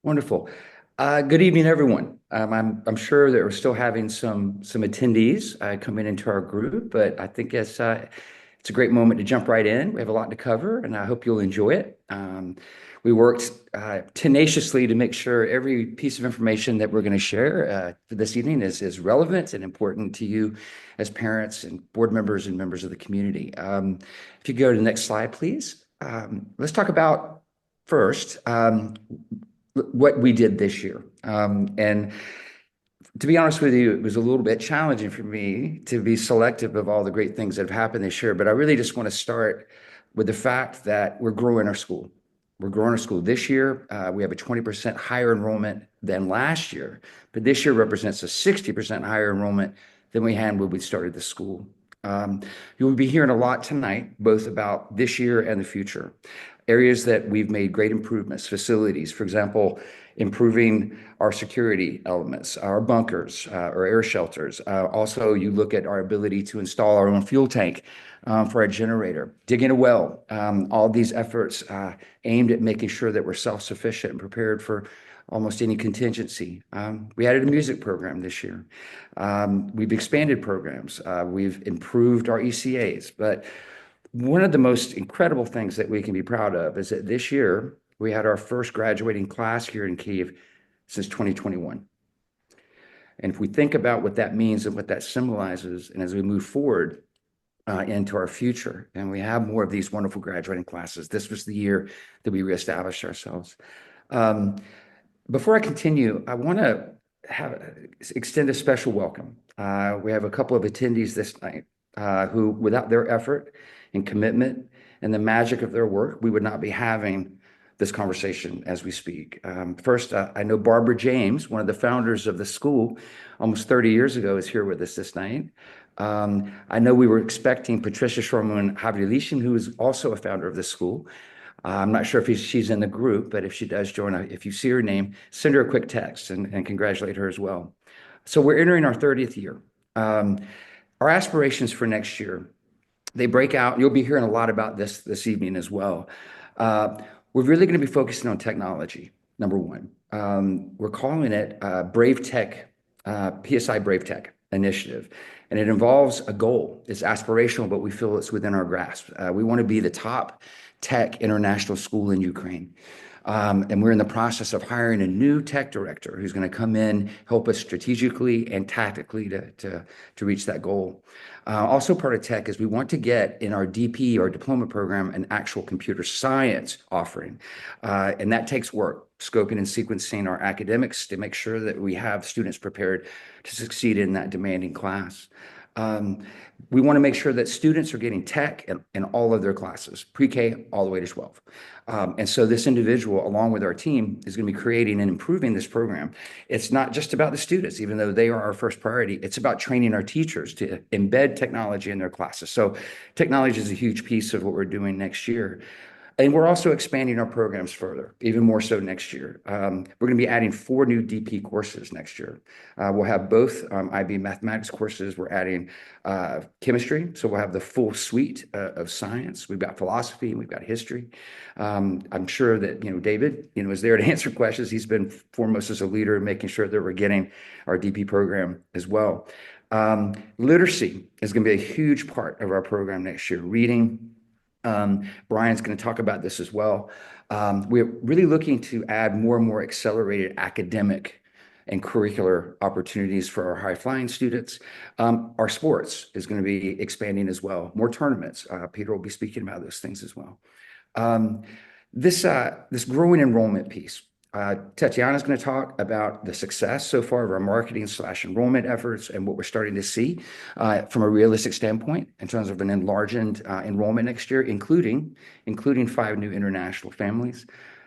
Wonderful. Good evening, everyone. I'm sure that we're still having some attendees coming into our group, but I think it's a great moment to jump right in. We have a lot to cover, and I hope you'll enjoy it. We worked tenaciously to make sure every piece of information that we're going to share for this evening is relevant and important to you as parents and board members and members of the community. If you go to the next slide, please. Let's talk about first what we did this year. And to be honest with you, it was a little bit challenging for me to be selective of all the great things that have happened this year. But I really just want to start with the fact that we're growing our school. We're growing our school this year. We have a 20% higher enrollment than last year, but this year represents a 60% higher enrollment than we had when we started the school. You will be hearing a lot tonight, both about this year and the future. Areas that we've made great improvements, facilities, for example, improving our security elements, our bunkers, our air shelters. Also, you look at our ability to install our own fuel tank for our generator, digging a well. All these efforts aimed at making sure that we're self-sufficient and prepared for almost any contingency. We added a music program this year. We've expanded programs. We've improved our ECAs. But one of the most incredible things that we can be proud of is that this year we had our first graduating class here in Kyiv since 2021. And if we think about what that means and what that symbolizes, and as we move forward into our future, and we have more of these wonderful graduating classes, this was the year that we reestablished ourselves. Before I continue, I want to extend a special welcome. We have a couple of attendees this night who, without their effort and commitment and the magic of their work, we would not be having this conversation as we speak. First, I know Barbara James, one of the founders of the school almost 30 years ago, is here with us this night. I know we were expecting Patricia Shorman-Havrilishin, who is also a founder of the school. I'm not sure if she's in the group, but if she does join, if you see her name, send her a quick text and congratulate her as well. So we're entering our 30th year. Our aspirations for next year, they break out. You'll be hearing a lot about this evening as well. We're really going to be focusing on technology, number one. We're calling it Brave Tech, PSI Brave Tech Initiative. And it involves a goal. It's aspirational, but we feel it's within our grasp. We want to be the top tech international school in Ukraine. And we're in the process of hiring a new tech director who's going to come in, help us strategically and tactically to reach that goal. Also part of tech is we want to get in our DP, our diploma program, an actual computer science offering. And that takes work, scoping and sequencing our academics to make sure that we have students prepared to succeed in that demanding class. We want to make sure that students are getting tech in all of their classes, pre-K all the way to 12. And so this individual, along with our team, is going to be creating and improving this program. It's not just about the students, even though they are our first priority. It's about training our teachers to embed technology in their classes. So technology is a huge piece of what we're doing next year. And we're also expanding our programs further, even more so next year. We're going to be adding 4 new DP courses next year. We'll have both IB mathematics courses. We're adding chemistry. So we'll have the full suite of science. We've got philosophy and we've got history. I'm sure that, David, is there to answer questions. He's been foremost as a leader in making sure that we're getting our DP program as well. Literacy is going to be a huge part of our program next year. Reading. Brian's going to talk about this as well. We're really looking to add more and more accelerated academic and curricular opportunities for our high-flying students. Our sports is going to be expanding as well. More tournaments. Peter will be speaking about those things as well. This growing enrollment piece. Tatiana's going to talk about the success so far of our marketing/enrollment efforts and what we're starting to see from a realistic standpoint in terms of an enlarged enrollment next year, including 5 new international families.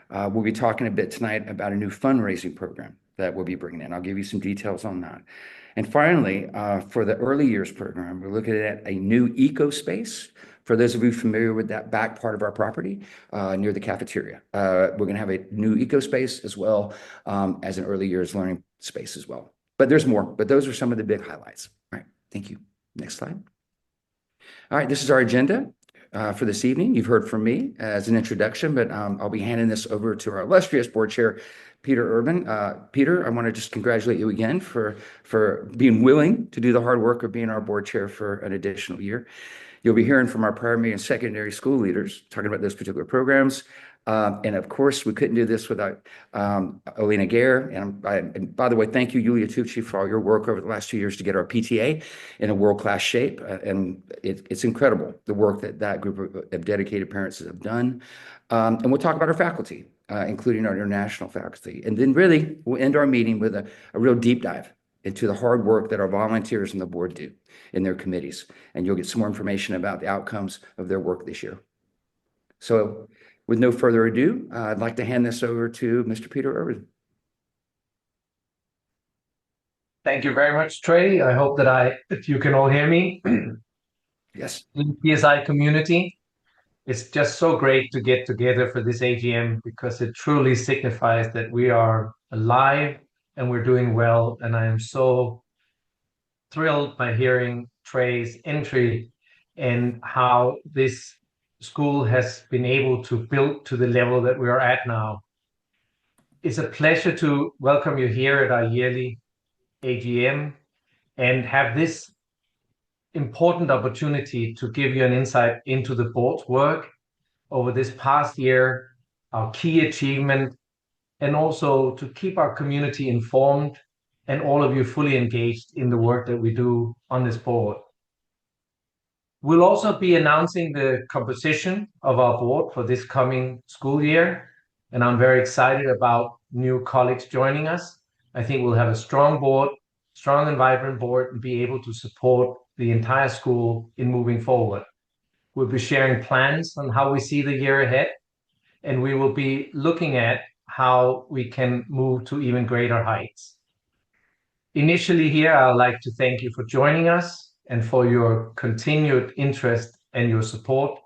We'll be talking a bit tonight about a new fundraising program that we'll be bringing in. I'll give you some details on that. And finally, for the early years program, we're looking at a new eco space. For those of you familiar with that back part of our property near the cafeteria, we're going to have a new eco space as well as an early years learning space as well. But there's more, but those are some of the big highlights. All right, thank you. Next slide. All right, this is our agenda. for this evening. You've heard from me as an introduction, but I'll be handing this over to our illustrious board chair, Peter Urban. Peter, I want to just congratulate you again for being willing to do the hard work of being our board chair for an additional year. You'll be hearing from our primary and secondary school leaders talking about those particular programs. And of course, we couldn't do this without Alina Gare. And by the way, thank you, Yulia Tucci, for all your work over the last 2 years to get our PTA in a world-class shape. And it's incredible, the work that group of dedicated parents have done. And we'll talk about our faculty, including our international faculty. And then really, we'll end our meeting with a real deep dive into the hard work that our volunteers on the board do in their committees. And you'll get some more information about the outcomes of their work this year. So with no further ado, I'd like to hand this over to Mr. Peter Urban. Thank you very much, Trey. I hope that you can all hear me. Yes. In PSI community, it's just so great to get together for this AGM because it truly signifies that we are alive and we're doing well. And I am so thrilled by hearing Trey's entry and how this school has been able to build to the level that we are at now. It's a pleasure to welcome you here at our yearly AGM and have this important opportunity to give you an insight into the board's work over this past year, our key achievement, and also to keep our community informed and all of you fully engaged in the work that we do on this board. We'll also be announcing the composition of our board for this coming school year, and I'm very excited about new colleagues joining us. I think we'll have a strong board, strong and vibrant board, and be able to support the entire school in moving forward. We'll be sharing plans on how we see the year ahead, and we will be looking at how we can move to even greater heights. Initially here, I'd like to thank you for joining us and for your continued interest and your support.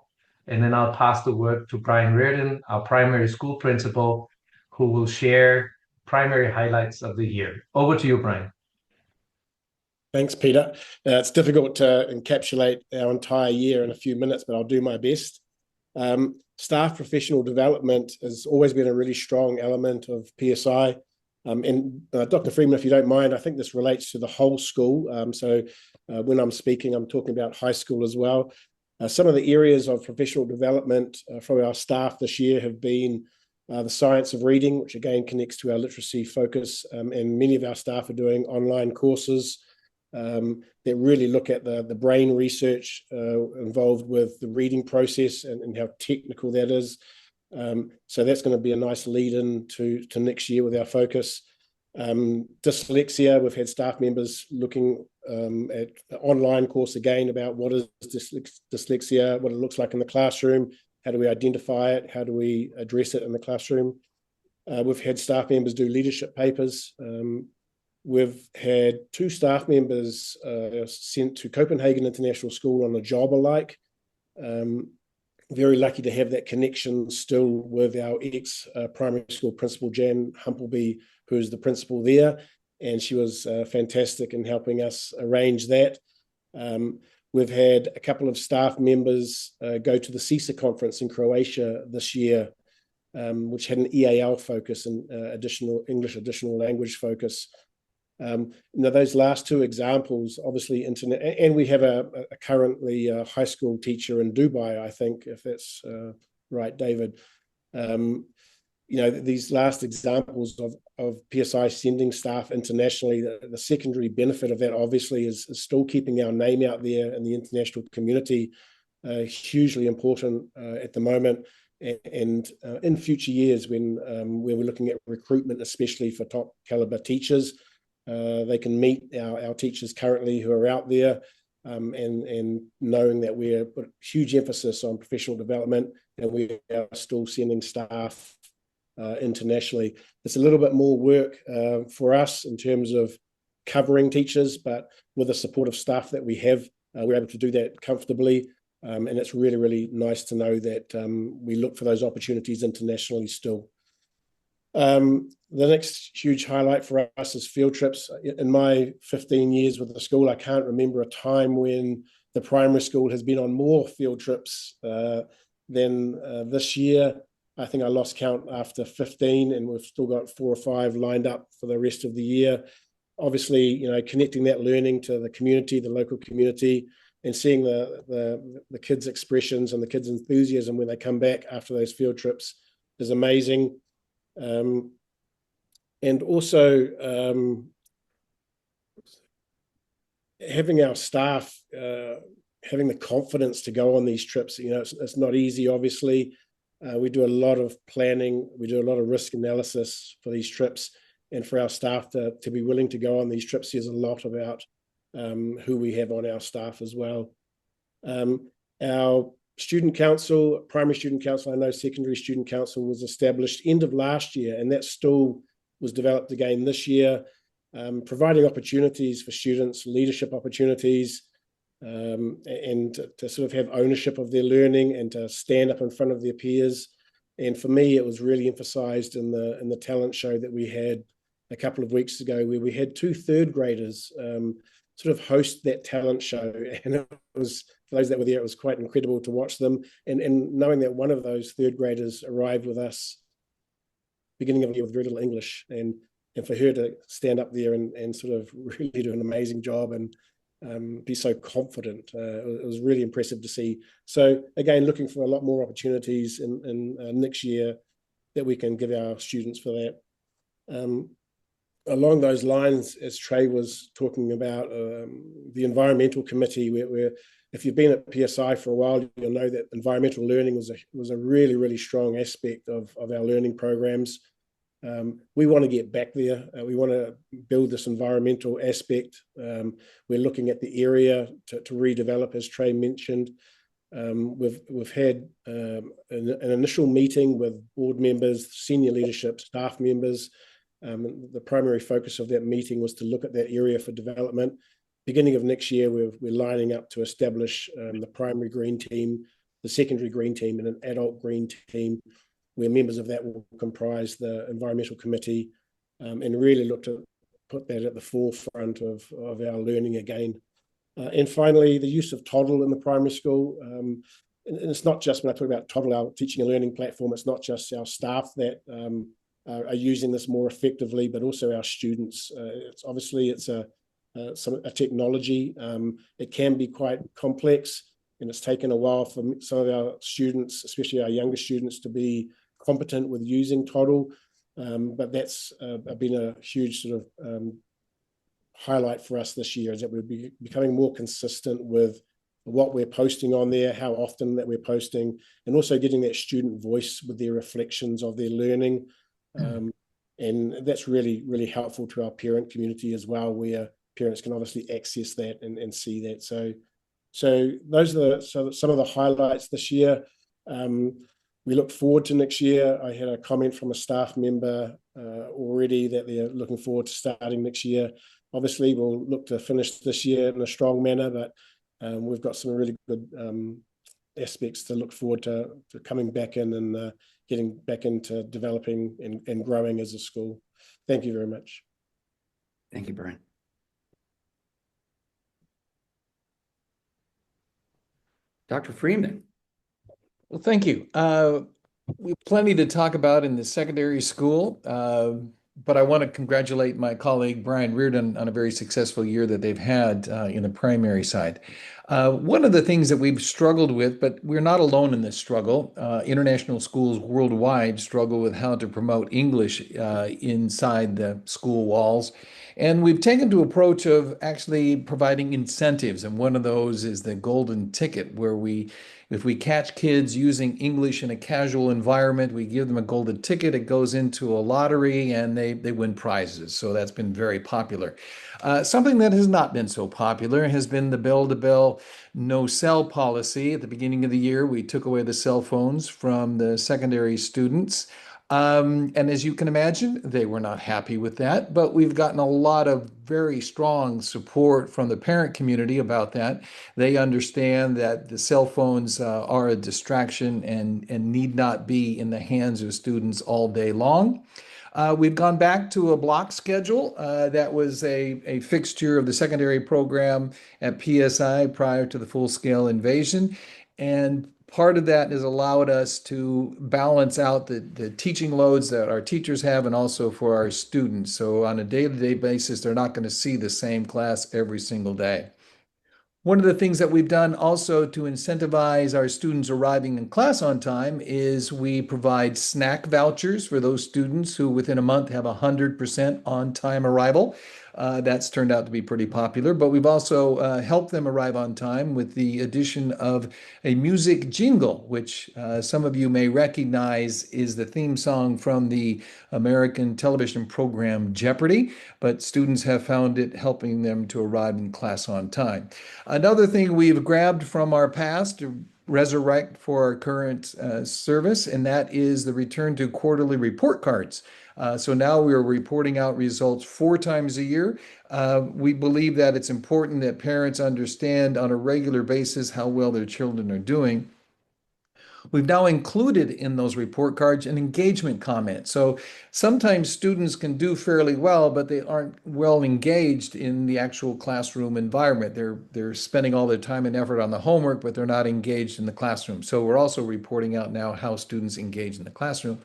And then I'll pass the word to Brian Reardon, our primary school principal, who will share primary highlights of the year. Over to you, Brian. Thanks, Peter. It's difficult to encapsulate our entire year in a few minutes, but I'll do my best. Staff professional development has always been a really strong element of PSI. And Dr. Freeman, if you don't mind, I think this relates to the whole school. So when I'm speaking, I'm talking about high school as well. Some of the areas of professional development for our staff this year have been the science of reading, which again connects to our literacy focus. And many of our staff are doing online courses that really look at the brain research involved with the reading process and how technical that is. So that's going to be a nice lead-in to next year with our focus. Dyslexia, we've had staff members looking at an online course again about what is dyslexia, what it looks like in the classroom, how do we identify it, how do we address it in the classroom. We've had staff members do leadership papers. We've had 2 staff members sent to Copenhagen International School on a job alike. Very lucky to have that connection still with our ex-primary school principal, Jan Humpleby, who's the principal there, and she was fantastic in helping us arrange that. We've had a couple of staff members go to the CISA conference in Croatia this year, which had an EAL focus and English additional language focus. Those last 2 examples, obviously, and we have a currently high school teacher in Dubai, I think, if that's right, David. These last examples of PSI sending staff internationally, the secondary benefit of that, obviously, is still keeping our name out there in the international community, hugely important at the moment. And in future years, when we're looking at recruitment, especially for top caliber teachers, they can meet our teachers currently who are out there, and knowing that we're put huge emphasis on professional development and we are still sending staff internationally. It's a little bit more work for us in terms of covering teachers, but with the supportive staff that we have, we're able to do that comfortably. And it's really, really nice to know that we look for those opportunities internationally still. The next huge highlight for us is field trips. In my 15 years with the school, I can't remember a time when the primary school has been on more field trips than this year. I think I lost count after 15, and we've still got 4 or 5 lined up for the rest of the year. Obviously, you know, connecting that learning to the community, the local community, and seeing the kids' expressions and the kids' enthusiasm when they come back after those field trips is amazing. And also having our staff having the confidence to go on these trips. You know, it's not easy, obviously. We do a lot of planning. We do a lot of risk analysis for these trips. And for our staff to be willing to go on these trips says a lot about who we have on our staff as well. Our student council, primary student council, I know secondary student council was established end of last year, and that still was developed again this year, providing opportunities for students, leadership opportunities, and to sort of have ownership of their learning and to stand up in front of their peers. And for me, it was really emphasized in the talent show that we had a couple of weeks ago, where we had 2 third graders sort of host that talent show. And it was, for those that were there, it was quite incredible to watch them. And knowing that one of those third graders arrived with us beginning of the year with very little English, and for her to stand up there and sort of really do an amazing job and be so confident, it was really impressive to see. So again, looking for a lot more opportunities in next year that we can give our students for that. Along those lines, as Trey was talking about, the environmental committee, where if you've been at PSI for a while, you'll know that environmental learning was a really, really strong aspect of our learning programs. We want to get back there. We want to build this environmental aspect. We're looking at the area to redevelop, as Trey mentioned. We've had an initial meeting with board members, senior leadership, staff members. The primary focus of that meeting was to look at that area for development. Beginning of next year, we're lining up to establish the primary green team, the secondary green team, and an adult green team, where members of that will comprise the environmental committee, and really look to put that at the forefront of our learning again. And finally, the use of Toddle in the primary school. And it's not just, when I talk about Toddle, our teaching and learning platform, it's not just our staff that are using this more effectively, but also our students. It's obviously a technology. It can be quite complex, and it's taken a while for some of our students, especially our younger students, to be competent with using Toddle. But that's been a huge sort of highlight for us this year, is that we're becoming more consistent with what we're posting on there, how often that we're posting, and also getting that student voice with their reflections of their learning. And that's really, really helpful to our parent community as well, where parents can obviously access that and see that. So those are some of the highlights this year. We look forward to next year. I had a comment from a staff member already that they're looking forward to starting next year. Obviously, we'll look to finish this year in a strong manner, but we've got some really good aspects to look forward to coming back in and getting back into developing and growing as a school. Thank you very much. Thank you, Brian. Dr. Freeman. Well, thank you. We have plenty to talk about in the secondary school, but I want to congratulate my colleague Brian Reardon on a very successful year that they've had in the primary side. One of the things that we've struggled with, but we're not alone in this struggle, international schools worldwide struggle with how to promote English inside the school walls. And we've taken to approach of actually providing incentives. And one of those is the golden ticket, where if we catch kids using English in a casual environment, we give them a golden ticket. It goes into a lottery and they win prizes. So that's been very popular. Something that has not been so popular has been the bell-to-bell no cell policy. At the beginning of the year, we took away the cell phones from the secondary students. And as you can imagine, they were not happy with that, but we've gotten a lot of very strong support from the parent community about that. They understand that the cell phones are a distraction and need not be in the hands of students all day long. We've gone back to a block schedule. That was a fixture of the secondary program at PSI prior to the full-scale invasion. And part of that has allowed us to balance out the teaching loads that our teachers have and also for our students. So on a day-to-day basis, they're not going to see the same class every single day. One of the things that we've done also to incentivize our students arriving in class on time is we provide snack vouchers for those students who within a month have 100% on-time arrival. That's turned out to be pretty popular, but we've also helped them arrive on time with the addition of a music jingle, which some of you may recognize is the theme song from the American television program Jeopardy, but students have found it helping them to arrive in class on time. Another thing we've grabbed from our past to resurrect for our current service, and that is the return to quarterly report cards. So now we are reporting out results 4 times a year. We believe that it's important that parents understand on a regular basis how well their children are doing. We've now included in those report cards an engagement comment. So sometimes students can do fairly well, but they aren't well engaged in the actual classroom environment. They're spending all their time and effort on the homework, but they're not engaged in the classroom. So we're also reporting out now how students engage in the classroom.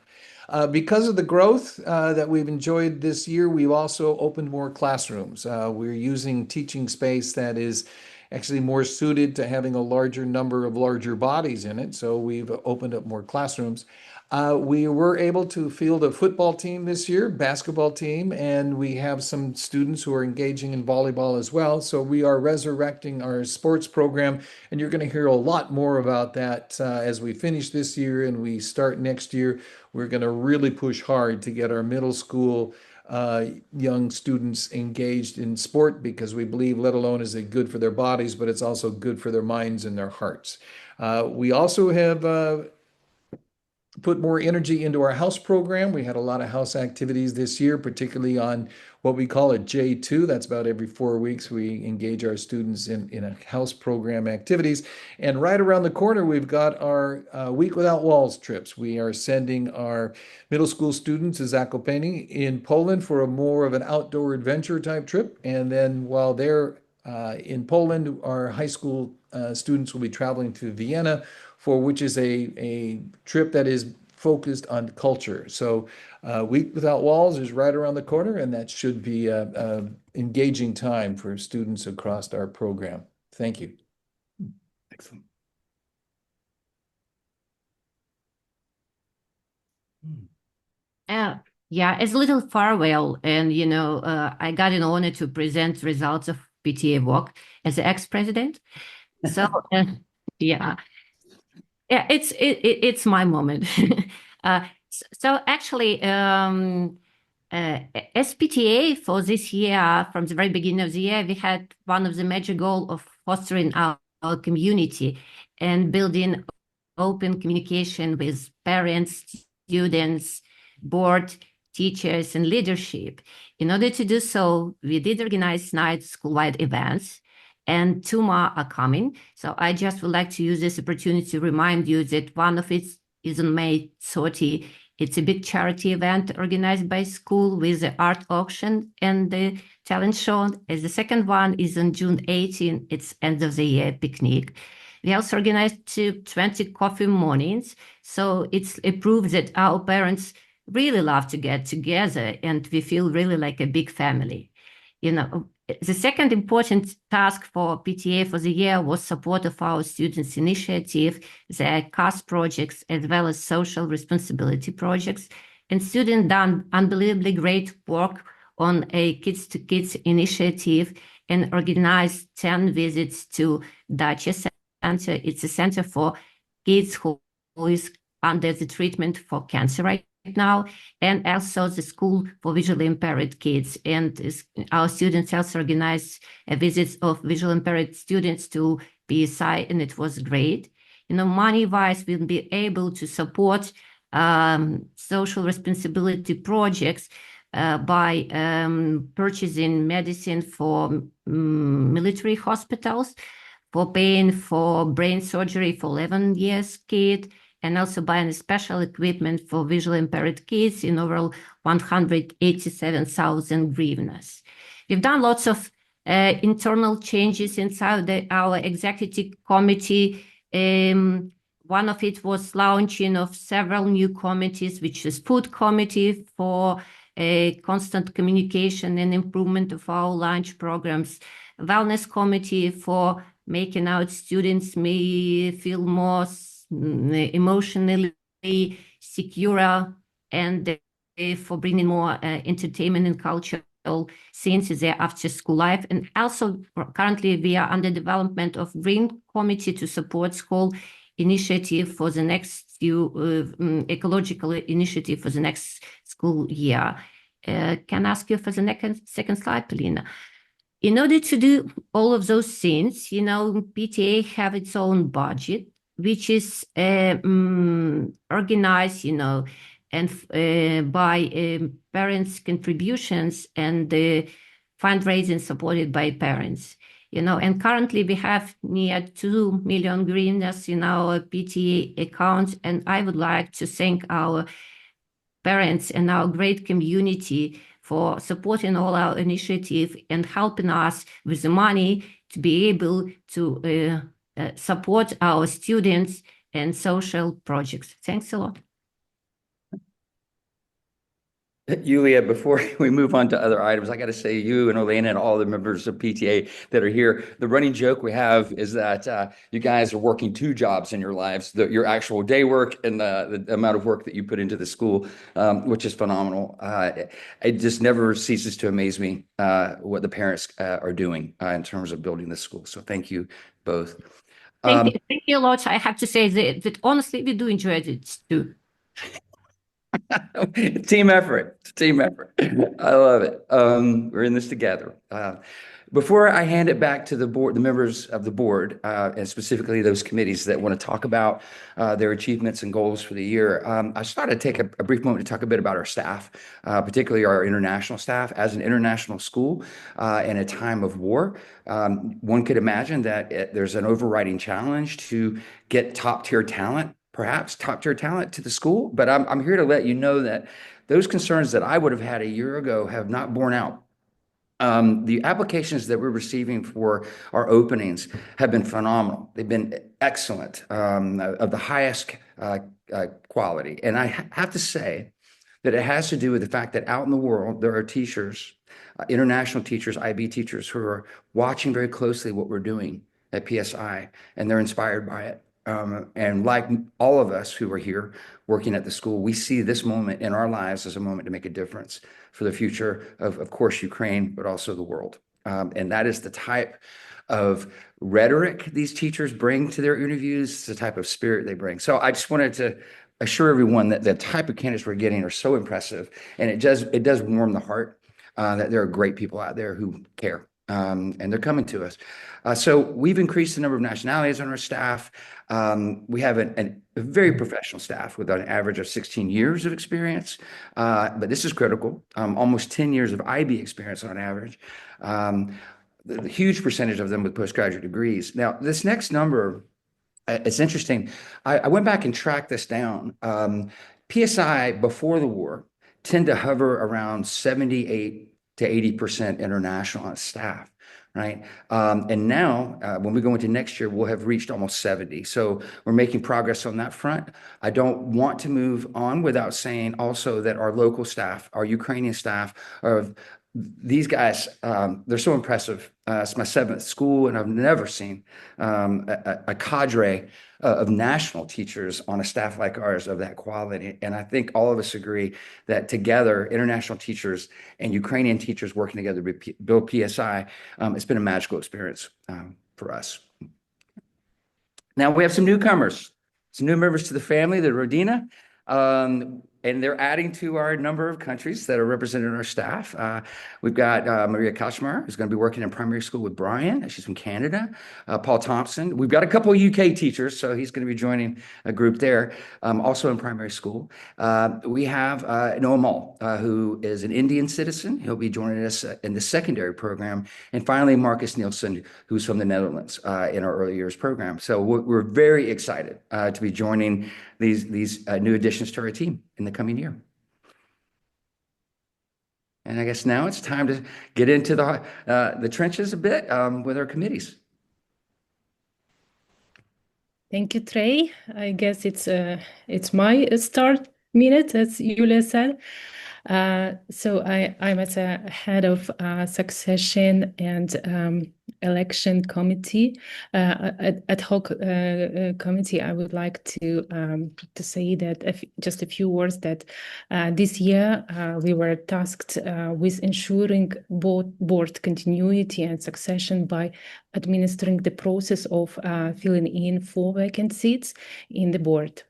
Because of the growth that we've enjoyed this year, we've also opened more classrooms. We're using teaching space that is actually more suited to having a larger number of larger bodies in it. So we've opened up more classrooms. We were able to field a football team this year, basketball team, and we have some students who are engaging in volleyball as well. So we are resurrecting our sports program, and you're going to hear a lot more about that as we finish this year and we start next year. We're going to really push hard to get our middle school young students engaged in sport because we believe let alone is it good for their bodies, but it's also good for their minds and their hearts. We also have put more energy into our house program. We had a lot of house activities this year, particularly on what we call a J2. That's about every 4 weeks we engage our students in a house program activities. And right around the corner, we've got our Week Without Walls trips. We are sending our middle school students to Zakopane in Poland for a more of an outdoor adventure type trip. And then while they're in Poland, our high school students will be traveling to Vienna, for which is a trip that is focused on culture. So Week Without Walls is right around the corner, and that should be an engaging time for students across our program. Thank you. Excellent. Yeah, it's a little farewell, and I got an honor to present results of PTA work as an ex-president. So yeah, it's my moment. So actually, SPTA for this year, from the very beginning of the year, we had one of the major goals of fostering our community and building open communication with parents, students, board, teachers, and leadership. In order to do so, we did organize night school-wide events, and 2 more are coming. So I just would like to use this opportunity to remind you that one of it is on May 30. It's a big charity event organized by school with the art auction and the talent show. As the second one is on June 18. It's end of the year picnic. We also organized 20 coffee mornings. So it's a proof that our parents really love to get together and we feel really like a big family. The second important task for PTA for the year was support of our students' initiative, their CAS projects, as well as social responsibility projects. And students done unbelievably great work on a Kids to Kids initiative and organized 10 visits to Dacha Center. It's a center for kids who is under the treatment for cancer right now, and also the school for visually impaired kids. And our students also organized visits of visually impaired students to PSI, and it was great. Money-wise, we'll be able to support social responsibility projects by purchasing medicine for military hospitals, for paying for brain surgery for 11 years kid, and also buying special equipment for visually impaired kids in overall 187,000 hryvnias. We've done lots of internal changes inside our executive committee. One of it was launching of several new committees, which is food committee for constant communication and improvement of our lunch programs, wellness committee for making our students may feel more emotionally secure, and for bringing more entertainment and cultural scenes in their after school life. And also currently we are under development of green committee to support school initiative for the next ecological initiative for the next school year. Can I ask you for the second slide, Polina? In order to do all of those things, PTA have its own budget, which is organized, and by parents' contributions and fundraising supported by parents. And currently we have near 2 million hryvnias in our PTA account, and I would like to thank our parents and our great community for supporting all our initiative and helping us with the money to be able to support our students and social projects. Thanks a lot. Yulia, before we move on to other items, I got to say you and Elena and all the members of PTA that are here, the running joke we have is that you guys are working 2 jobs in your lives, your actual day work and the amount of work that you put into the school, which is phenomenal. It just never ceases to amaze me what the parents are doing in terms of building the school. So thank you both. Thank you a lot. I have to say that honestly, we do enjoy it too. Team effort. I love it. We're in this together. Before I hand it back to the board, the members of the board, and specifically those committees that want to talk about their achievements and goals for the year, I just thought I'd take a brief moment to talk a bit about our staff, particularly our international staff. As an international school in a time of war, one could imagine that there's an overriding challenge to get top-tier talent, perhaps top-tier talent to the school. But I'm here to let you know that those concerns that I would have had a year ago have not borne out. The applications that we're receiving for our openings have been phenomenal. They've been excellent, of the highest quality. And I have to say that it has to do with the fact that out in the world, there are teachers, international teachers, IB teachers, who are watching very closely what we're doing at PSI, and they're inspired by it. And like all of us who are here working at the school, we see this moment in our lives as a moment to make a difference for the future of course, Ukraine, but also the world. And that is the type of rhetoric these teachers bring to their interviews, the type of spirit they bring. So I just wanted to assure everyone that the type of candidates we're getting are so impressive, and it does warm the heart that there are great people out there who care. And they're coming to us. So we've increased the number of nationalities on our staff. We have a very professional staff with an average of 16 years of experience, but this is critical, almost 10 years of IB experience on average, the huge percentage of them with postgraduate degrees. Now, this next number, it's interesting. I went back and tracked this down. PSI before the war tend to hover around 78 to 80% international on staff, right? And now, when we go into next year, we'll have reached almost 70. So we're making progress on that front. I don't want to move on without saying also that our local staff, our Ukrainian staff, these guys, they're so impressive. It's my 7th school, and I've never seen a cadre of national teachers on a staff like ours of that quality. And I think all of us agree that together, international teachers and Ukrainian teachers working together to build PSI, it's been a magical experience for us. Now we have some newcomers, some new members to the family, the Rodina. And they're adding to our number of countries that are represented in our staff. We've got Maria Kashmar, who's going to be working in primary school with Brian. She's from Canada. Paul Thompson. We've got a couple of UK teachers, so he's going to be joining a group there, also in primary school. We have Noah Mall, who is an Indian citizen. He'll be joining us in the secondary program. And finally, Marcus Nielsen, who's from the Netherlands in our early years program. So we're very excited to be joining these new additions to our team in the coming year. And I guess now it's time to get into the trenches a bit with our committees. Thank you, Trey. I guess it's my start minute, as Yulia said. So I'm as a head of succession and election committee, ad hoc committee. I would like to say that just a few words that this year we were tasked with ensuring board continuity and succession by administering the process of filling in 4 vacant seats in the board.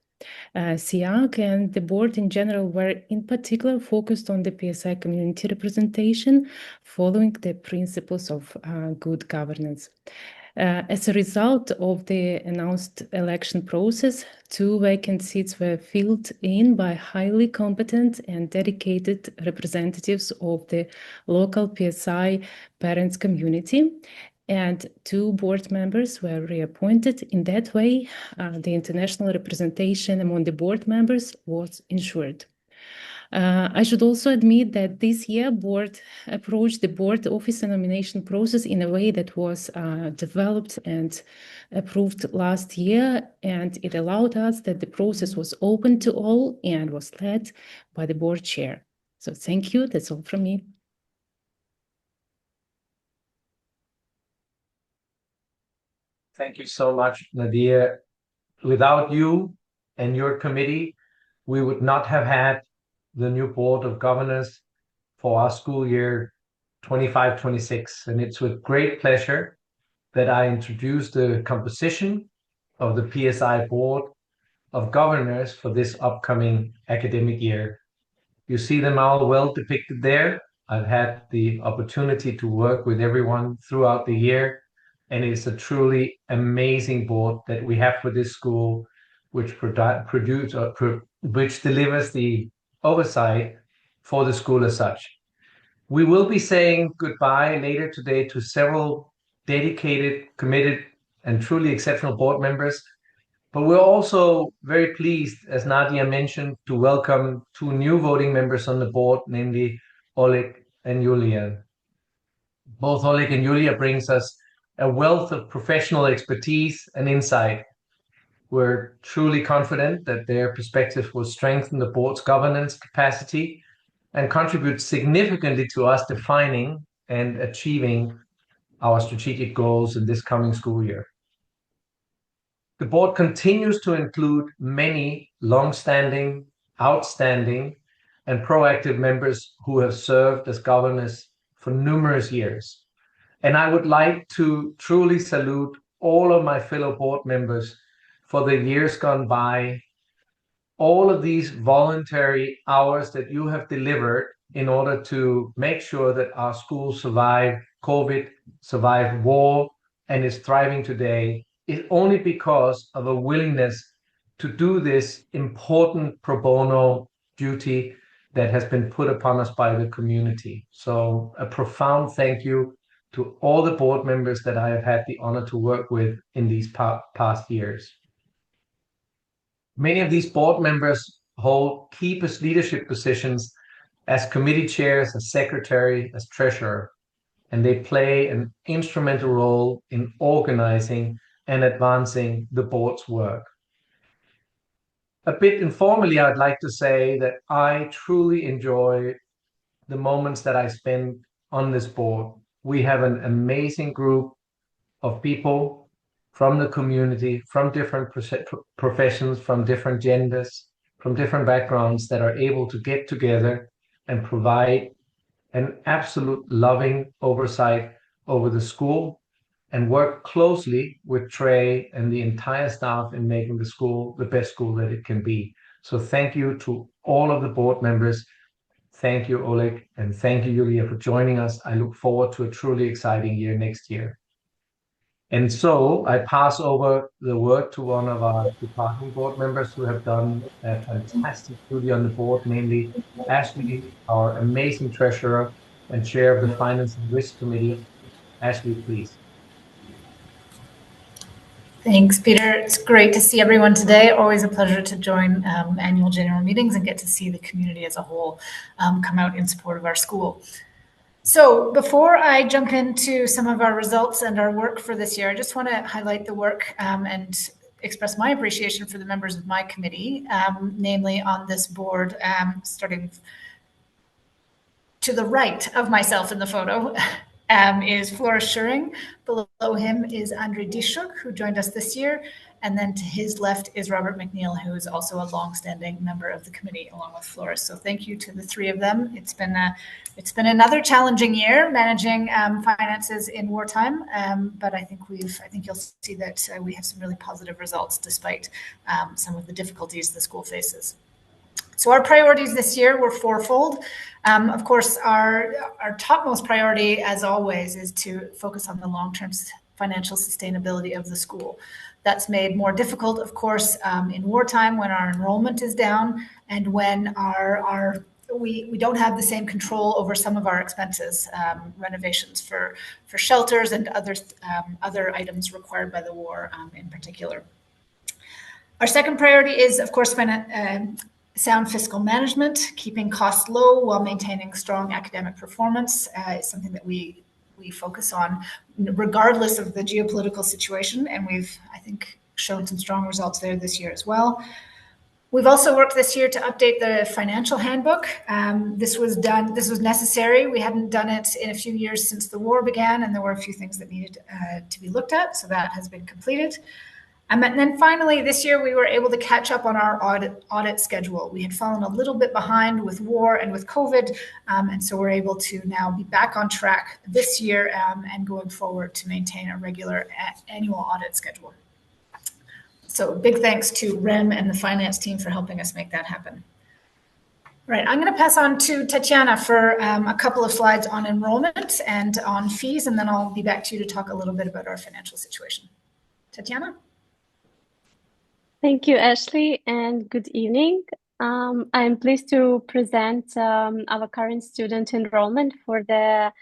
SIAC and the board in general were in particular focused on the PSI community representation, following the principles of good governance. As a result of the announced election process, 2 vacant seats were filled in by highly competent and dedicated representatives of the local PSI parents community, and 2 board members were reappointed. In that way, the international representation among the board members was ensured. I should also admit that this year board approached the board office and nomination process in a way that was developed and approved last year, and it allowed us that the process was open to all and was led by the board chair. So thank you. That's all from me. Thank you so much, Nadia. Without you and your committee, we would not have had the new Board of Governors for our school year 25-26. And it's with great pleasure that I introduce the composition of the PSI Board of Governors for this upcoming academic year. You see them all well depicted there. I've had the opportunity to work with everyone throughout the year, and it's a truly amazing board that we have for this school, which which delivers the oversight for the school as such. We will be saying goodbye later today to several dedicated, committed, and truly exceptional board members. But we're also very pleased, as Nadia mentioned, to welcome 2 new voting members on the board, namely Oleg and Yulia. Both Oleg and Yulia brings us a wealth of professional expertise and insight. We're truly confident that their perspective will strengthen the board's governance capacity and contribute significantly to us defining and achieving our strategic goals in this coming school year. The board continues to include many long-standing, outstanding, and proactive members who have served as governors for numerous years. And I would like to truly salute all of my fellow board members for the years gone by, all of these voluntary hours that you have delivered in order to make sure that our school survived COVID, survived war, and is thriving today, is only because of a willingness to do this important pro bono duty that has been put upon us by the community. So a profound thank you to all the board members that I have had the honor to work with in these past years. Many of these board members hold key leadership positions as committee chairs, as secretary, as treasurer, and they play an instrumental role in organizing and advancing the board's work. A bit informally, I'd like to say that I truly enjoy the moments that I spend on this board. We have an amazing group of people from the community, from different professions, from different genders, from different backgrounds that are able to get together and provide an absolute loving oversight over the school and work closely with Trey and the entire staff in making the school the best school that it can be. So thank you to all of the board members. Thank you, Oleg, and thank you, Yulia, for joining us. I look forward to a truly exciting year next year. And so I pass over the word to one of our department board members who have done a fantastic duty on the board, namely Ashley, our amazing treasurer and chair of the Finance and Risk Committee. Ashley, please. Thanks, Peter. It's great to see everyone today. Always a pleasure to join annual general meetings and get to see the community as a whole come out in support of our school. So before I jump into some of our results and our work for this year, I just want to highlight the work and express my appreciation for the members of my committee, namely on this board, starting to the right of myself in the photo. Is Flora Schuring. Below him is Andre Dishuk, who joined us this year. And then to his left is Robert McNeil, who is also a longstanding member of the committee, along with Flora. So thank you to the three of them. It's been another challenging year managing finances in wartime, but I think you'll see that we have some really positive results despite some of the difficulties the school faces. So our priorities this year were fourfold. Of course, our topmost priority, as always, is to focus on the long-term financial sustainability of the school. That's made more difficult, of course, in wartime when our enrollment is down and when we don't have the same control over some of our expenses, renovations for shelters and other items required by the war in particular. Our second priority is, of course, sound fiscal management. Keeping costs low while maintaining strong academic performance is something that we focus on regardless of the geopolitical situation, and we've, I think, shown some strong results there this year as well. We've also worked this year to update the financial handbook. This was necessary. We hadn't done it in a few years since the war began, and there were a few things that needed to be looked at, so that has been completed. And then finally, this year, we were able to catch up on our audit schedule. We had fallen a little bit behind with war and with COVID, and so we're able to now be back on track this year and going forward to maintain a regular annual audit schedule. So big thanks to REM and the finance team for helping us make that happen. All right, I'm going to pass on to Tatiana for a couple of slides on enrollment and on fees, and then I'll be back to you to talk a little bit about our financial situation. Tatiana? Thank you, Ashley, and good evening. I'm pleased to present our current student enrollment for the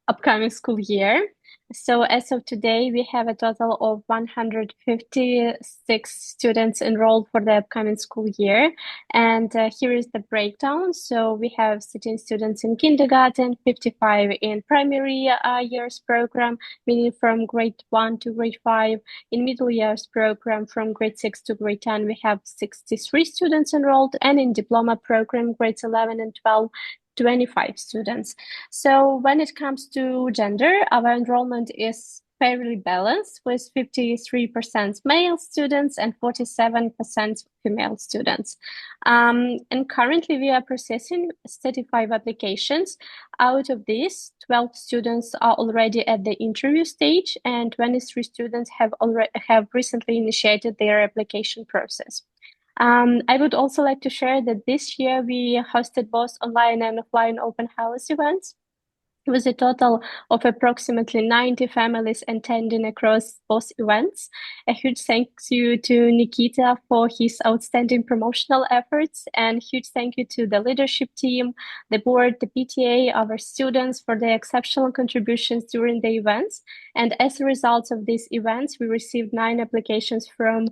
upcoming school year. So as of today, we have a total of 156 students enrolled for the upcoming school year. And here is the breakdown. So we have 13 students in kindergarten, 55 in primary years program, meaning from grade 1 to grade 5. In middle years program, from grade 6 to grade 10, we have 63 students enrolled. And in diploma program, grades 11 and 12, 25 students. So when it comes to gender, our enrollment is fairly balanced with 53% male students and 47% female students. And currently we are processing 35 applications. Out of these, 12 students are already at the interview stage and 23 students have recently initiated their application process. I would also like to share that this year we hosted both online and offline open house events with a total of approximately 90 families attending across both events. A huge thank you to Nikita for his outstanding promotional efforts, and huge thank you to the leadership team, the board, the PTA, our students for their exceptional contributions during the events. And as a result of these events, we received 9 applications from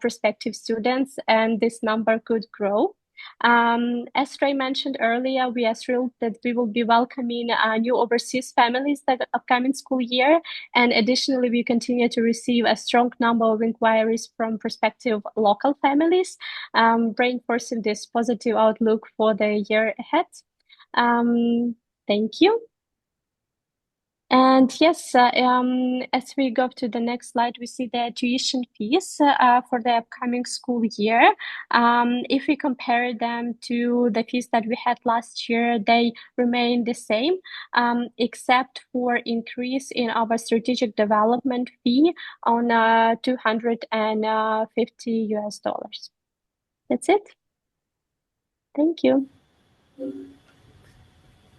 prospective students, and this number could grow. As Ray mentioned earlier, we are thrilled that we will be welcoming new overseas families the upcoming school year. And additionally, we continue to receive a strong number of inquiries from prospective local families, reinforcing this positive outlook for the year ahead. Thank you. And yes, as we go to the next slide, we see the tuition fees for the upcoming school year. If we compare them to the fees that we had last year, they remain the same, except for increase in our strategic development fee on $250. That's it. Thank you.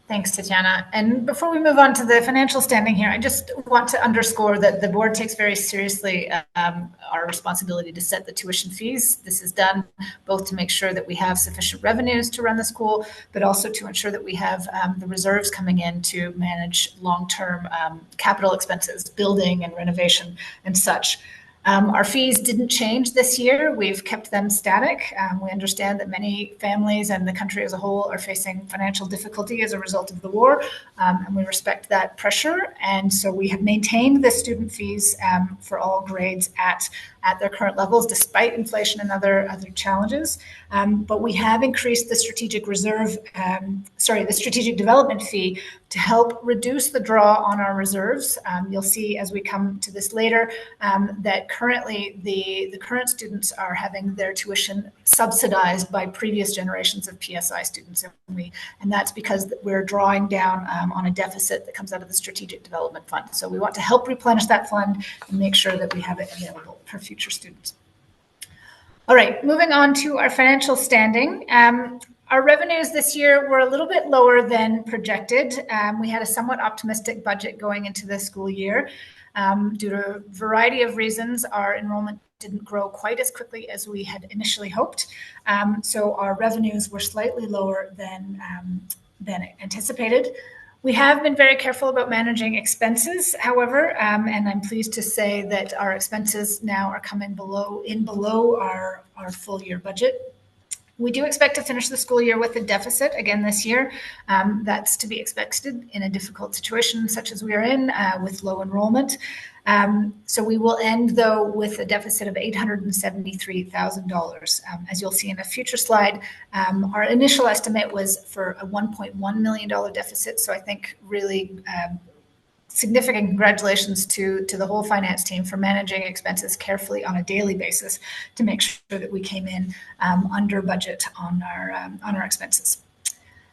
Thanks, Tatiana. And before we move on to the financial standing here, I just want to underscore that the board takes very seriously our responsibility to set the tuition fees. This is done both to make sure that we have sufficient revenues to run the school, but also to ensure that we have the reserves coming in to manage long-term capital expenses, building and renovation and such. Our fees didn't change this year. We've kept them static. We understand that many families and the country as a whole are facing financial difficulty as a result of the war, and we respect that pressure. And so we have maintained the student fees for all grades at their current levels, despite inflation and other challenges. But we have increased the strategic development fee to help reduce the draw on our reserves. You'll see as we come to this later that currently the current students are having their tuition subsidized by previous generations of PSI students. And that's because we're drawing down on a deficit that comes out of the Strategic Development Fund. So we want to help replenish that fund and make sure that we have it available for future students. All right, moving on to our financial standing. Our revenues this year were a little bit lower than projected. We had a somewhat optimistic budget going into the school year. Due to a variety of reasons, our enrollment didn't grow quite as quickly as we had initially hoped. So our revenues were slightly lower than anticipated. We have been very careful about managing expenses, however, and I'm pleased to say that our expenses now are coming below our full year budget. We do expect to finish the school year with a deficit again this year. That's to be expected in a difficult situation such as we are in with low enrollment. So we will end, though, with a deficit of $873,000. As you'll see in a future slide, our initial estimate was for a $1.1 million deficit. So I think really significant congratulations to the whole finance team for managing expenses carefully on a daily basis to make sure that we came in under budget on our expenses.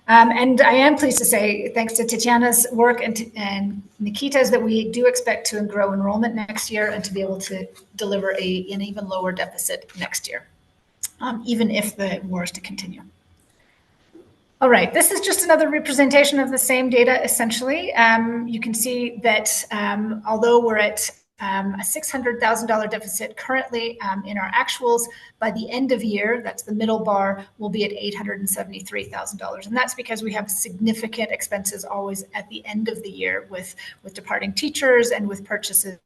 And I am pleased to say, thanks to Tatiana's work and Nikita's, that we do expect to grow enrollment next year and to be able to deliver an even lower deficit next year, even if the war is to continue. All right, this is just another representation of the same data, essentially. You can see that although we're at a $600,000 deficit currently in our actuals, by the end of year, that's the middle bar, we'll be at $873,000. And that's because we have significant expenses always at the end of the year with departing teachers and with purchases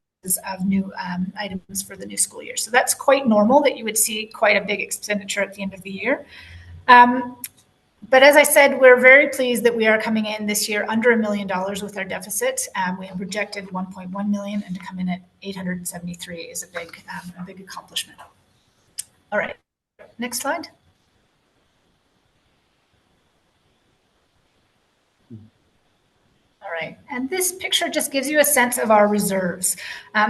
of new items for the new school year. So that's quite normal that you would see quite a big expenditure at the end of the year. But as I said, we're very pleased that we are coming in this year under $1 million with our deficit. We have projected 1.1 million, and to come in at 873 is a big accomplishment. All right, next slide. All right, and this picture just gives you a sense of our reserves.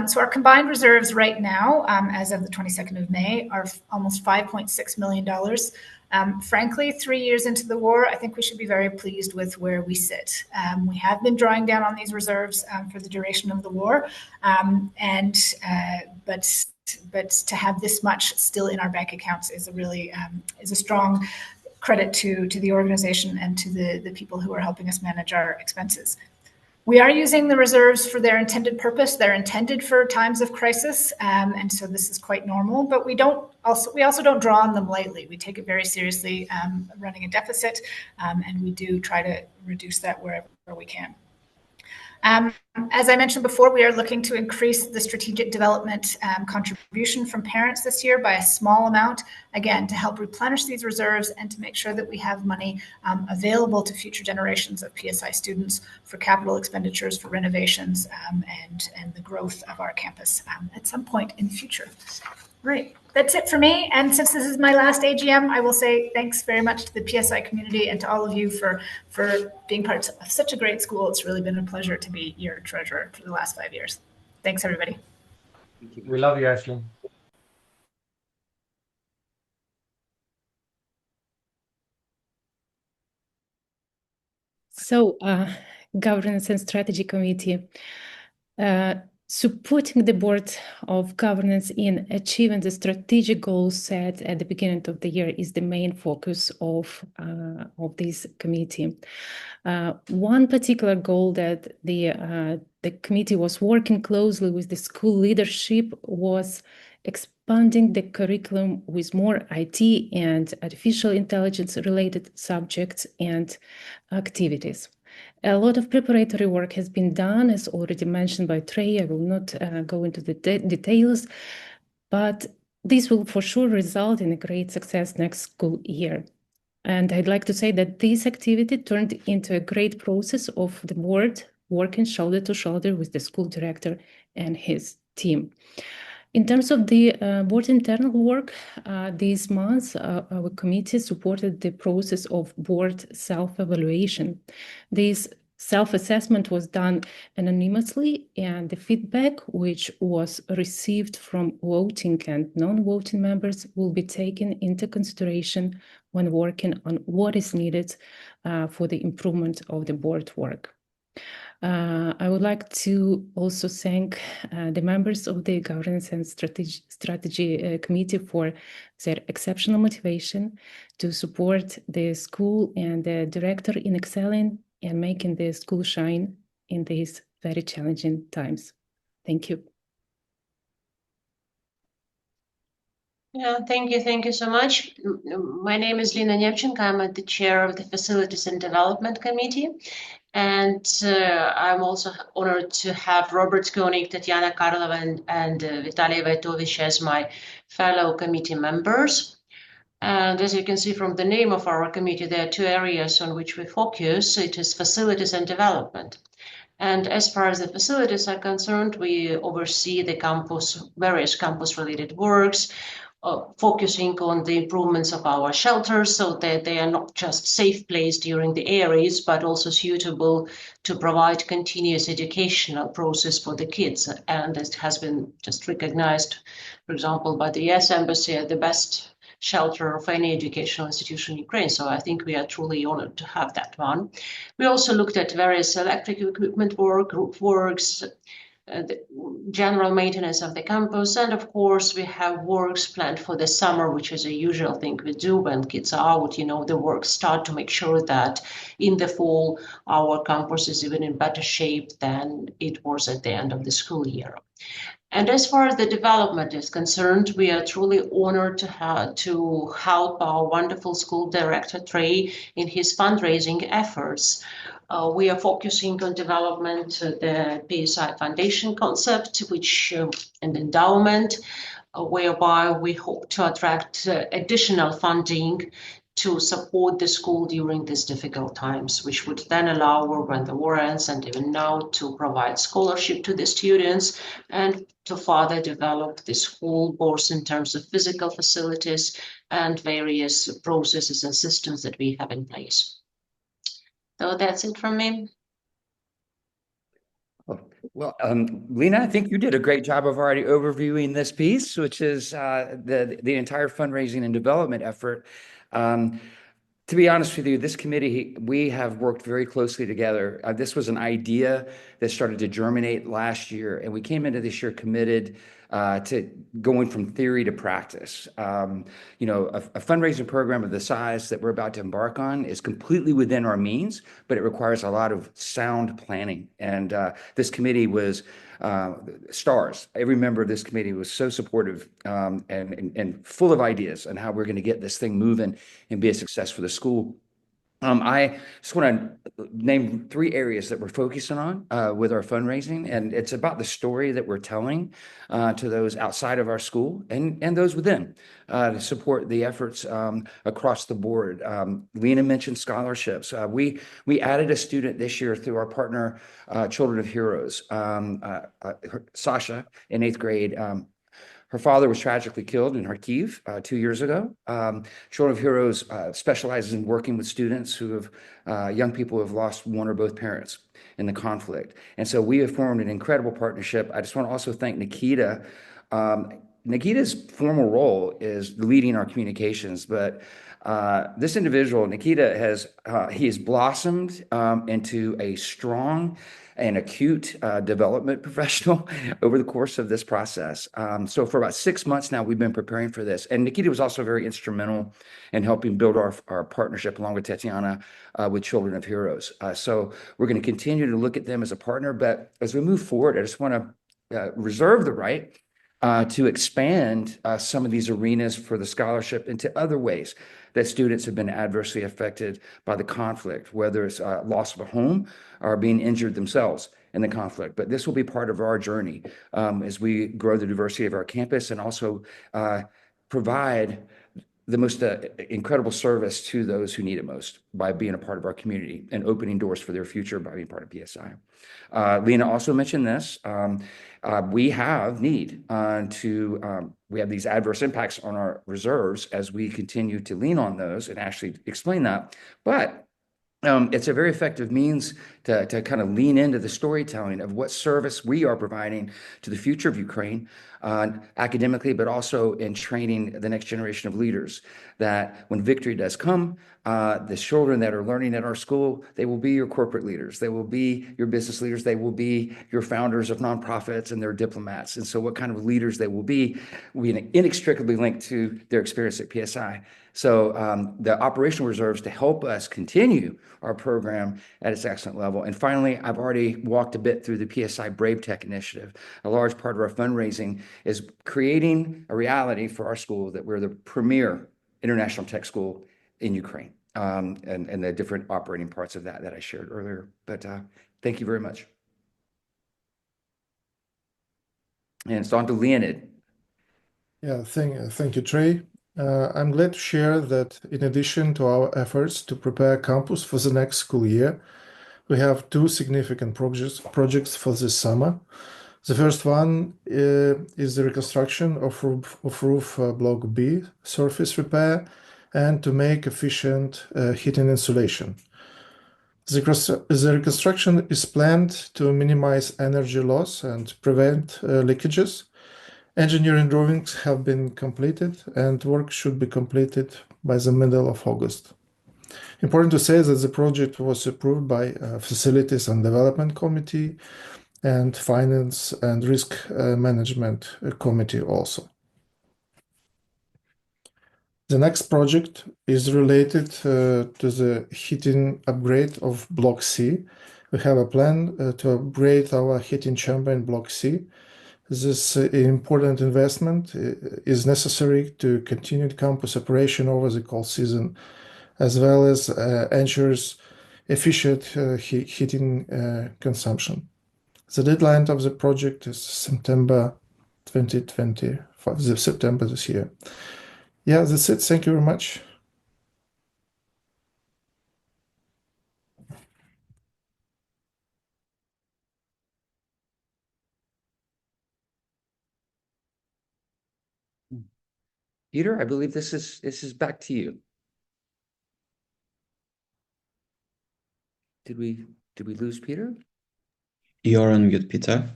So our combined reserves right now, as of the 22nd of May, are almost $5.6 million. Frankly, 3 years into the war, I think we should be very pleased with where we sit. We have been drawing down on these reserves for the duration of the war, but to have this much still in our bank accounts is a strong credit to the organization and to the people who are helping us manage our expenses. We are using the reserves for their intended purpose. They're intended for times of crisis, and so this is quite normal. But we also don't draw on them lightly. We take it very seriously, running a deficit, and we do try to reduce that wherever we can. As I mentioned before, we are looking to increase the strategic development contribution from parents this year by a small amount, again, to help replenish these reserves and to make sure that we have money available to future generations of PSI students for capital expenditures, for renovations, and the growth of our campus at some point in the future. Right, that's it for me. And since this is my last AGM, I will say thanks very much to the PSI community and to all of you for being part of such a great school. It's really been a pleasure to be your treasurer for the last 5 years. Thanks, everybody. We love you, Ashley. So, Governance and Strategy Committee. supporting the Board of Governance in achieving the strategic goals set at the beginning of the year is the main focus of this committee. One particular goal that the committee was working closely with the school leadership was expanding the curriculum with more IT and artificial intelligence related subjects and activities. A lot of preparatory work has been done, as already mentioned by Trey. I will not go into the details, but this will for sure result in a great success next school year. And I'd like to say that this activity turned into a great process of the board working shoulder to shoulder with the school director and his team. In terms of the board internal work, this month, our committee supported the process of board self-evaluation. This self-assessment was done anonymously, and the feedback which was received from voting and non-voting members will be taken into consideration when working on what is needed for the improvement of the board work. I would like to also thank the members of the Governance and Strategy Committee for their exceptional motivation to support the school and the director in excelling and making the school shine in these very challenging times. Thank you. Yeah, thank you so much. My name is Lina Nemchenko. I'm the chair of the Facilities and Development Committee. And I'm also honored to have Robert Koenig, Tatiana Karlova, and Vitaly Vaitovich as my fellow committee members. And as you can see from the name of our committee, there are two areas on which we focus. It is facilities and development. And as far as the facilities are concerned, we oversee the various campus-related works, focusing on the improvements of our shelters so that they are not just safe place during the air raids, but also suitable to provide continuous educational process for the kids. And it has been just recognized, for example, by the US Embassy as the best shelter of any educational institution in Ukraine. So I think we are truly honored to have that one. We also looked at various electric equipment work, group works, the general maintenance of the campus, and of course we have works planned for the summer, which is a usual thing we do when kids are out. The works start to make sure that in the fall our campus is even in better shape than it was at the end of the school year. And as far as the development is concerned, we are truly honored to help our wonderful school director Trey in his fundraising efforts. We are focusing on development the PSI Foundation concept, which an endowment, whereby we hope to attract additional funding to support the school during these difficult times, which would then allow, when the war ends and even now, to provide scholarship to the students and to further develop the school, both in terms of physical facilities and various processes and systems that we have in place. So that's it from me. Well, Lena, I think you did a great job of already overviewing this piece, which is the entire fundraising and development effort. To be honest with you, this committee, we have worked very closely together. This was an idea that started to germinate last year, and we came into this year committed to going from theory to practice. A fundraising program of the size that we're about to embark on is completely within our means, but it requires a lot of sound planning. And this committee was stars. Every member of this committee was so supportive and full of ideas on how we're going to get this thing moving and be a success for the school. I just want to name 3 areas that we're focusing on with our fundraising, and it's about the story that we're telling to those outside of our school and those within to support the efforts across the board. Lena mentioned scholarships. We added a student this year through our partner, Children of Heroes. Sasha, in 8th grade, her father was tragically killed in Kyiv 2 years ago. Children of Heroes specializes in working with students who have, young people who have lost one or both parents in the conflict. And so we have formed an incredible partnership. I just want to also thank Nikita. Nikita's formal role is leading our communications, but This individual, Nikita, he has blossomed into a strong and acute development professional over the course of this process. So for about 6 months now, we've been preparing for this. And Nikita was also very instrumental in helping build our partnership along with Tatiana with Children of Heroes. So we're going to continue to look at them as a partner. But as we move forward, I just want to reserve the right to expand some of these arenas for the scholarship into other ways that students have been adversely affected by the conflict, whether it's loss of a home or being injured themselves in the conflict. But this will be part of our journey as we grow the diversity of our campus and also provide the most incredible service to those who need it most by being a part of our community and opening doors for their future by being part of PSI. Lena also mentioned this. We have we have these adverse impacts on our reserves as we continue to lean on those and actually explain that. But it's a very effective means to kind of lean into the storytelling of what service we are providing to the future of Ukraine academically, but also in training the next generation of leaders, that when victory does come, the children that are learning at our school, they will be your corporate leaders. They will be your business leaders. They will be your founders of nonprofits and their diplomats. And so what kind of leaders they will be inextricably linked to their experience at PSI. So the operational reserves to help us continue our program at its excellent level. And finally, I've already walked a bit through the PSI Brave Tech initiative. A large part of our fundraising is creating a reality for our school that we're the premier international tech school in Ukraine, and the different operating parts of that I shared earlier. But thank you very much. And it's on to Leonid. Yeah, thank you, Trey. I'm glad to share that in addition to our efforts to prepare campus for the next school year, we have two significant projects for this summer. The first one is the reconstruction of roof block B surface repair and to make efficient heating insulation. The reconstruction is planned to minimize energy loss and prevent leakages. Engineering drawings have been completed and work should be completed by the middle of August. Important to say that the project was approved by Facilities and Development Committee and Finance and Risk Management Committee also. The next project is related to the heating upgrade of Block C. We have a plan to upgrade our heating chamber in Block C. This important investment is necessary to continue campus operation over the cold season, as well as ensures efficient heating consumption. The deadline of the project is September 2025, September this year. Yeah, that's it. Thank you very much. Peter, I believe this is back to you. Did we lose Peter? You're on mute, Peter.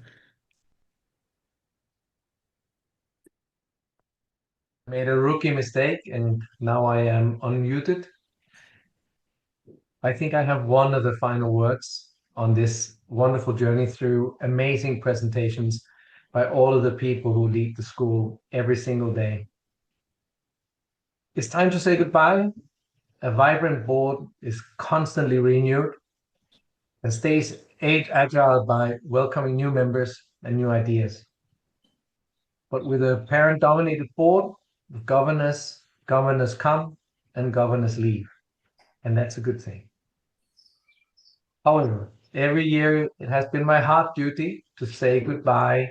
Made a rookie mistake and now I am unmuted. I think I have one of the final words on this wonderful journey through amazing presentations by all of the people who lead the school every single day. It's time to say goodbye. A vibrant board is constantly renewed and stays agile by welcoming new members and new ideas. But with a parent-dominated board, governors come and governors leave, and that's a good thing. However, every year it has been my hard duty to say goodbye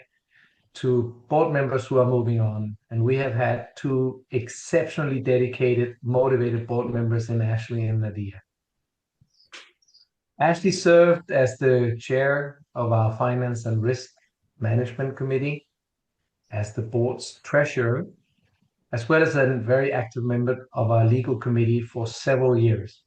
to board members who are moving on, and we have had two exceptionally dedicated, motivated board members in Ashley and Nadia. Ashley served as the chair of our Finance and Risk Management Committee, as the board's treasurer, as well as a very active member of our legal committee for several years,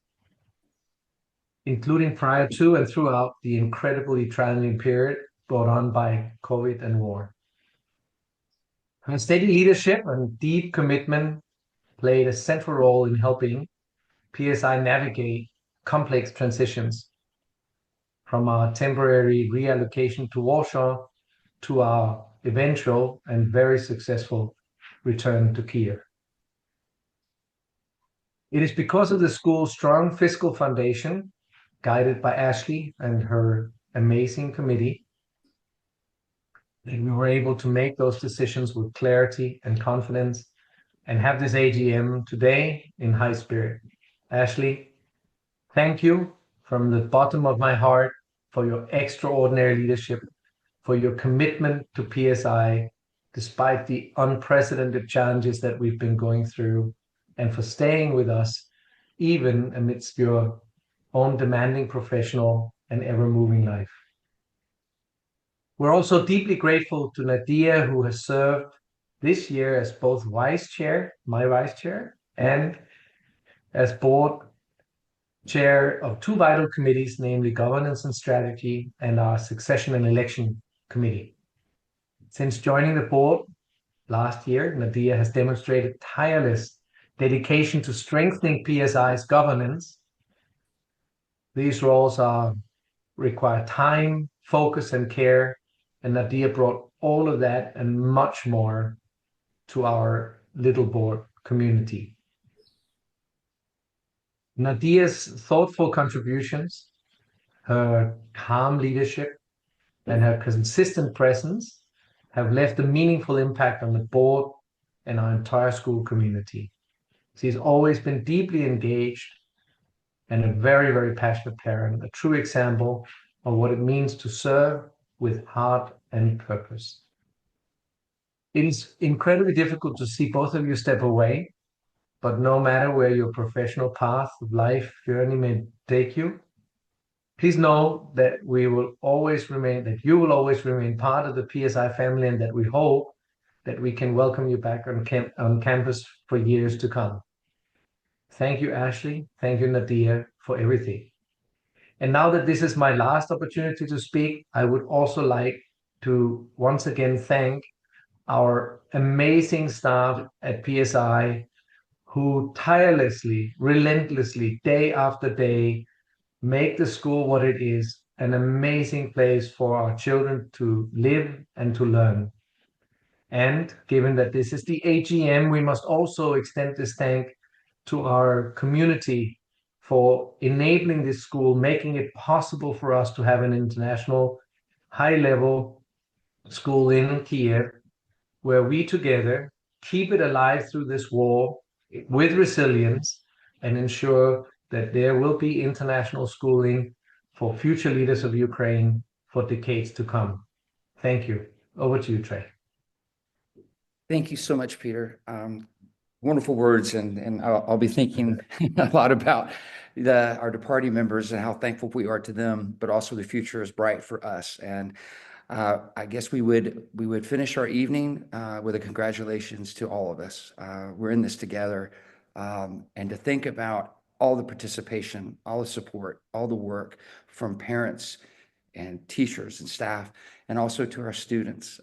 including prior to and throughout the incredibly challenging period brought on by COVID and war. Her steady leadership and deep commitment played a central role in helping PSI navigate complex transitions from our temporary reallocation to Warsaw to our eventual and very successful return to Kyiv. It is because of the school's strong fiscal foundation, guided by Ashley and her amazing committee, that we were able to make those decisions with clarity and confidence and have this AGM today in high spirit. Ashley, thank you from the bottom of my heart for your extraordinary leadership, for your commitment to PSI, despite the unprecedented challenges that we've been going through, and for staying with us, even amidst your own demanding professional and ever-moving life. We're also deeply grateful to Nadia, who has served this year as both vice chair, my vice chair, and as board chair of two vital committees, namely governance and strategy and our succession and election committee. Since joining the board last year, Nadia has demonstrated tireless dedication to strengthening PSI's governance. These roles require time, focus, and care, and Nadia brought all of that and much more to our little board community. Nadia's thoughtful contributions, her calm leadership, and her consistent presence have left a meaningful impact on the board and our entire school community. She's always been deeply engaged and a very, very passionate parent, a true example of what it means to serve with heart and purpose. It is incredibly difficult to see both of you step away, but no matter where your professional path of life journey may take you, please know that you will always remain part of the PSI family, and that we hope that we can welcome you back on campus for years to come. Thank you, Ashley. Thank you, Nadia, for everything. And now that this is my last opportunity to speak, I would also like to once again thank our amazing staff at PSI, who tirelessly, relentlessly, day after day, make the school what it is, an amazing place for our children to live and to learn. And given that this is the AGM, we must also extend this thank to our community for enabling this school, making it possible for us to have an international high-level school in Kyiv, where we together keep it alive through this war with resilience and ensure that there will be international schooling for future leaders of Ukraine for decades to come. Thank you. Over to you, Trey. Thank you so much, Peter. Wonderful words, and I'll be thinking a lot about our departing members and how thankful we are to them, but also the future is bright for us. And I guess we would finish our evening with a congratulations to all of us. We're in this together, and to think about all the participation, all the support, all the work from parents and teachers and staff, and also to our students.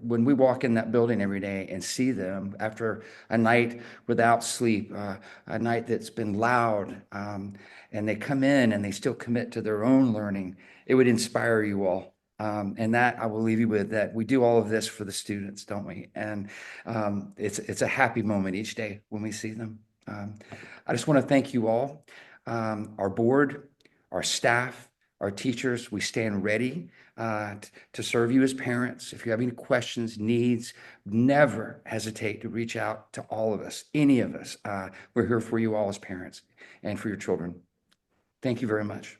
When we walk in that building every day and see them after a night without sleep, a night that's been loud, and they come in and they still commit to their own learning, it would inspire you all. And that I will leave you with, that we do all of this for the students, don't we? And it's a happy moment each day when we see them. I just want to thank you all, our board, our staff, our teachers. We stand ready to serve you as parents. If you have any questions, needs, never hesitate to reach out to all of us, any of us. We're here for you all as parents and for your children. Thank you very much.